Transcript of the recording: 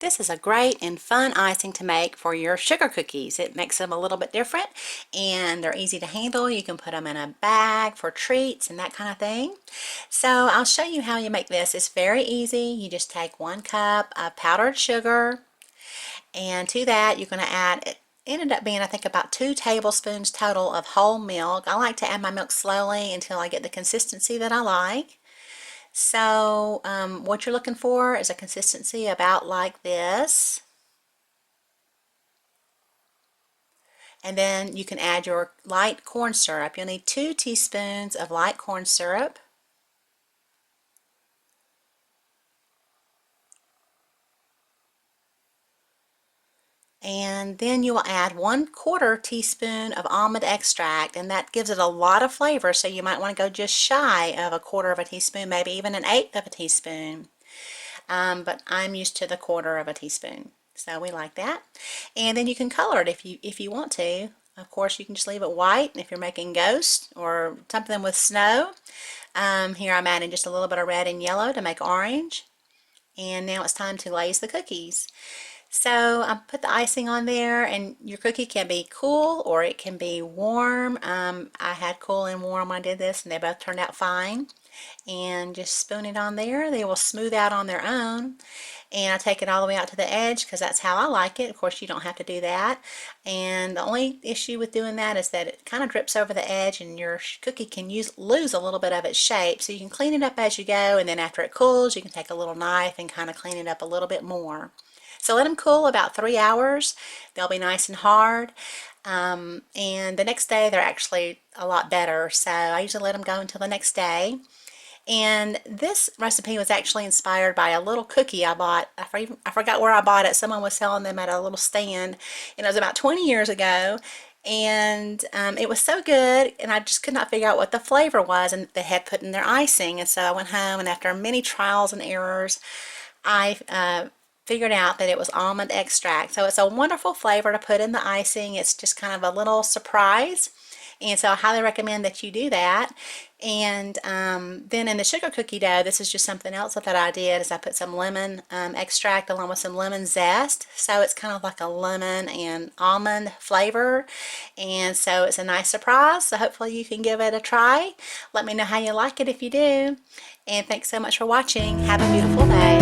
This is a great and fun icing to make for your sugar cookies. It makes them a little bit different and they're easy to handle. You can put them in a bag for treats and that kind of thing. So I'll show you how you make this. It's very easy. You just take 1 cup of powdered sugar, and to that you're going to add, it ended up being I think about 2 tablespoons total of whole milk. I like to add my milk slowly until I get the consistency that I like. So what you're looking for is a consistency about like this. And then you can add your light corn syrup. You'll need 2 teaspoons of light corn syrup. And then you will add 1/4 teaspoon of almond extract, and that gives it a lot of flavor, so you might want to go just shy of 1/4 of a teaspoon, maybe even 1/8 of a teaspoon. But I'm used to the 1/4 of a teaspoon, so we like that. And then you can color it if you want to. Of course, you can just leave it white if you're making ghosts or something with snow. Here I'm adding just a little bit of red and yellow to make orange. And now it's time to glaze the cookies. So I put the icing on there, and your cookie can be cool or it can be warm. I had cool and warm when I did this, and they both turned out fine. And just spoon it on there. They will smooth out on their own. And I take it all the way out to the edge because that's how I like it. Of course, you don't have to do that. And the only issue with doing that is that it kind of drips over the edge and your cookie can lose a little bit of its shape. So you can clean it up as you go, and then after it cools, you can take a little knife and kind of clean it up a little bit more. So let them cool about 3 hours. They'll be nice and hard. And the next day they're actually a lot better. So I usually let them go until the next day. And this recipe was actually inspired by a little cookie I bought. I forgot where I bought it. Someone was selling them at a little stand, and it was about 20 years ago. And it was so good, and I just could not figure out what the flavor was, and they had put in their icing. And so I went home, and after many trials and errors, I figured out that it was almond extract. So it's a wonderful flavor to put in the icing. It's just kind of a little surprise. And so I highly recommend that you do that. And then in the sugar cookie dough, this is just something else that I did, is I put some lemon extract along with some lemon zest. So it's kind of like a lemon and almond flavor. And so it's a nice surprise. So hopefully you can give it a try. Let me know how you like it if you do. And thanks so much for watching. Have a beautiful day.